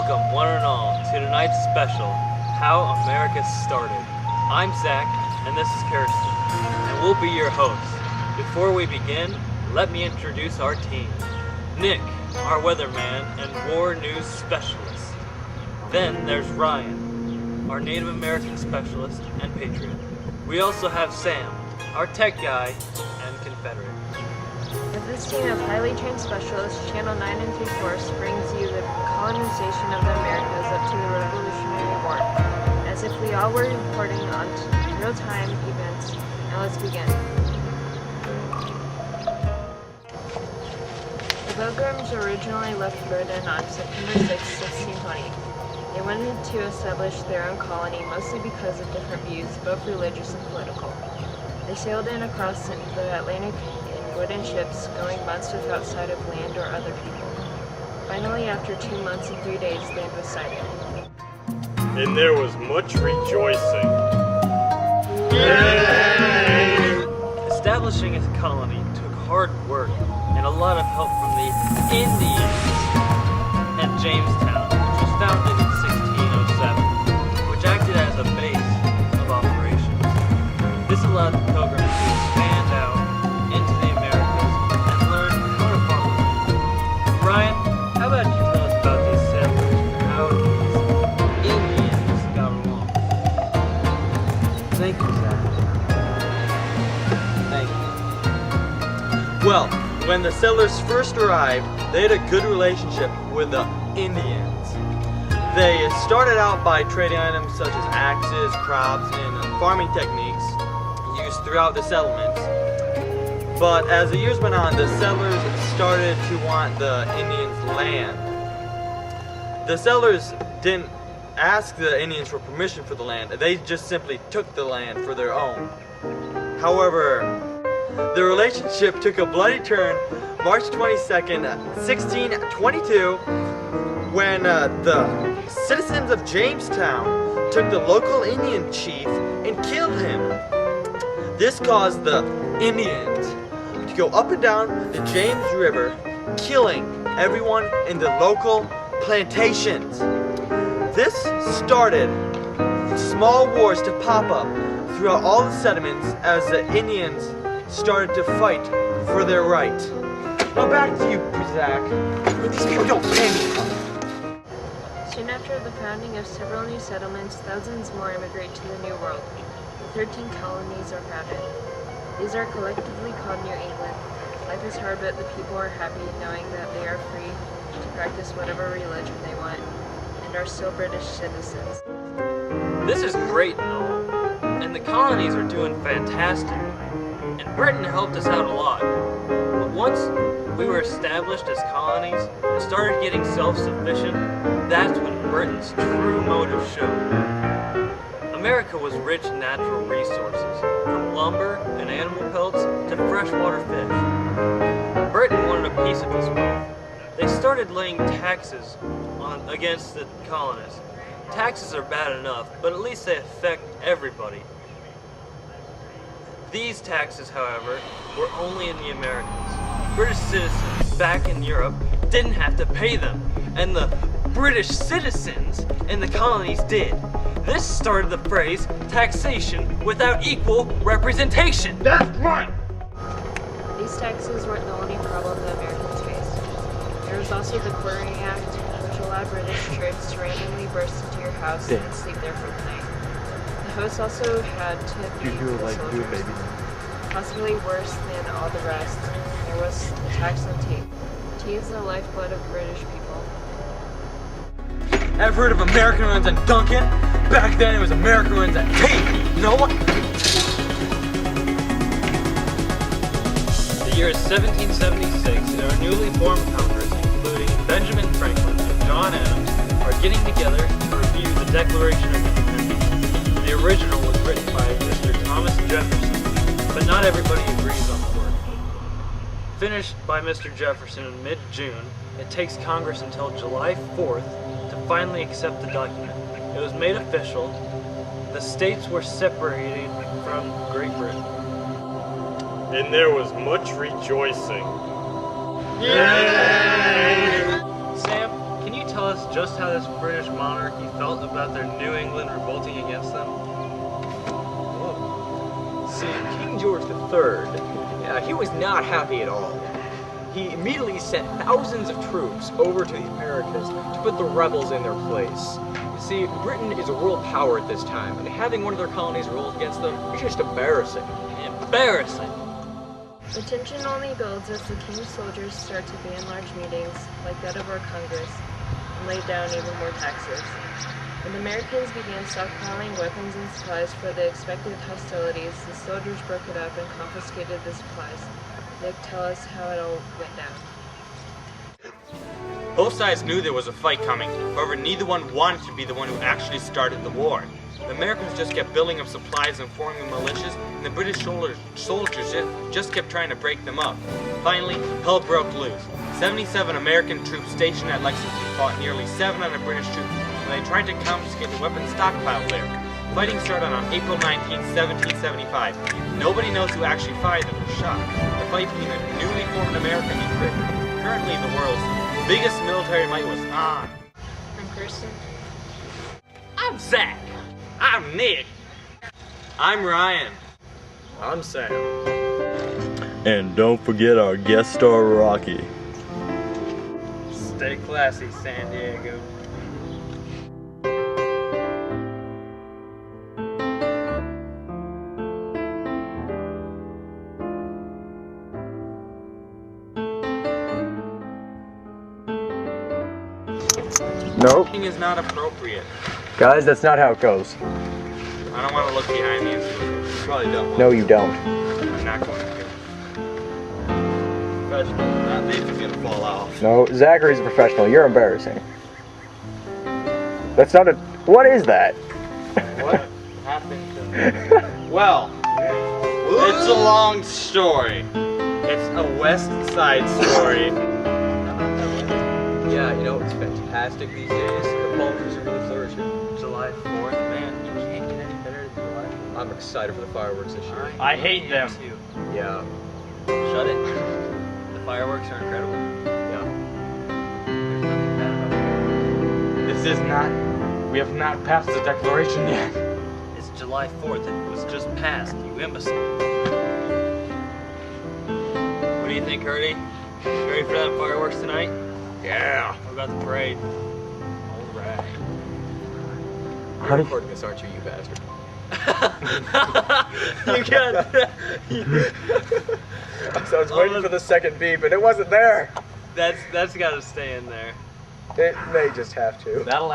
Welcome, one and all, to tonight's special, How America Started. I'm Zach, and this is Kirsten, and we'll be your hosts. Before we begin, let me introduce our team. Nick, our weatherman and war news specialist. Then there's Ryan, our Native American specialist and patriot. We also have Sam, our tech guy and Confederate. With this team of highly trained specialists, Channel 9 and 3/4 brings you the colonization of the Americas up to the Revolutionary War, as if we all were reporting on real-time events. Now let's begin. The Pilgrims originally left Britain on September 6, 1620. They wanted to establish their own colony, mostly because of different views, both religious and political. They sailed in across the Atlantic in wooden ships, going months without sight of land or other people. Finally, after 2 months and 3 days, land was sighted. And there was much rejoicing. Yay! Establishing a colony took hard work and a lot of help from the Indians at Jamestown, which was founded in 1607, which acted as a base of operations. This allowed the Pilgrims to expand out into the Americas and learn how to farm the land. Ryan, how about you tell us about these settlers and how these Indians got along? Thank you, Zach. Thank you. Well, when the settlers first arrived, they had a good relationship with the Indians. They started out by trading items such as axes, crops, and farming techniques used throughout the settlements. But as the years went on, the settlers started to want the Indians' land. The settlers didn't ask the Indians for permission for the land. They just simply took the land for their own. However, the relationship took a bloody turn March 22nd, 1622, when the citizens of Jamestown took the local Indian chief and killed him. This caused the Indians to go up and down the James River, killing everyone in the local plantations. This started small wars to pop up throughout all the settlements as the Indians started to fight for their right. Now back to you, Zach. These people don't pay me. Soon after the founding of several new settlements, thousands more immigrate to the New World. 13 colonies are founded. These are collectively called New England. Life is hard, but the people are happy knowing that they are free to practice whatever religion they want and are still British citizens. This is great and all, and the colonies are doing fantastic. And Britain helped us out a lot. But once we were established as colonies and started getting self-sufficient, that's when Britain's true motive showed. America was rich in natural resources, from lumber and animal pelts to freshwater fish. Britain wanted a piece of this wealth. They started laying taxes against the colonists. Taxes are bad enough, but at least they affect everybody. These taxes, however, were only in the Americas. British citizens back in Europe didn't have to pay them, and the British citizens in the colonies did. This started the phrase, taxation without equal representation. That's right! These taxes weren't the only problem the Americans faced. There was also the Quartering Act, which allowed British troops to randomly burst into your house and sleep there for the night. The hosts also had to feed the soldiers. Possibly worse than all the rest, there was the tax on tea. Tea is the lifeblood of British people. I've heard of American runs on Duncan. Back then it was American runs on tea. You know what? The year is 1776, and our newly formed Congress, including Benjamin Franklin and John Adams, are getting together to review the Declaration of Independence. The original was written by Mr. Thomas Jefferson, but not everybody agrees on the work. Finished by Mr. Jefferson in mid-June, it takes Congress until July 4th to finally accept the document. It was made official. The states were separated from Great Britain. And there was much rejoicing. Yay! Sam, can you tell us just how this British monarchy felt about their New England revolting against them? See, King George III, he was not happy at all. He immediately sent thousands of troops over to the Americas to put the rebels in their place. You see, Britain is a world power at this time, and having one of their colonies revolt against them is just embarrassing. Embarrassing. The tension only builds as the king's soldiers start to ban large meetings, like that of our Congress, and lay down even more taxes. When the Americans began stockpiling weapons and supplies for the expected hostilities, the soldiers broke it up and confiscated the supplies. Nick, tell us how it all went down. Both sides knew there was a fight coming, however neither one wanted to be the one who actually started the war. The Americans just kept building up supplies and forming militias, and the British soldiers just kept trying to break them up. Finally, hell broke loose. 77 American troops stationed at Lexington fought nearly 700 British troops when they tried to confiscate the weapons stockpile there. Fighting started on April 19, 1775. Nobody knows who actually fired the first shot. The fight between the newly formed America and Britain, currently the world's biggest military might, was on. I'm Kirsten. I'm Zach. I'm Nick. I'm Ryan. I'm Sam. And don't forget our guest star, Rocky. Stay classy, San Diego. Nope. Talking is not appropriate. Guys, that's not how it goes. I don't want to look behind me and see You probably don't want No, you don't. I'm not going to. professional. That Nathan's gonna fall off. No, Zachary's a professional. You're embarrassing. That's not a... What is that? What happened to me? Well, it's a long story. It's a West Side story. Yeah, you know, it's fantastic these days. The palm trees are really flourishing. July 4th, man. You can't get any better than July 4th. I'm excited for the fireworks this year. I hate them. Too. Yeah, Shut it. The fireworks are incredible. yeah. There's nothing bad about it. This is not. We have not passed the declaration yet. It's July 4th. It was just passed, you imbecile. What do you think, Curdy? You ready for that fireworks tonight? Yeah. What about the parade? Alright. You're recording this, aren't you, you bastard? You got So I was waiting for the second beep, and it wasn't there. that's got to stay in there. It may just have to. That'll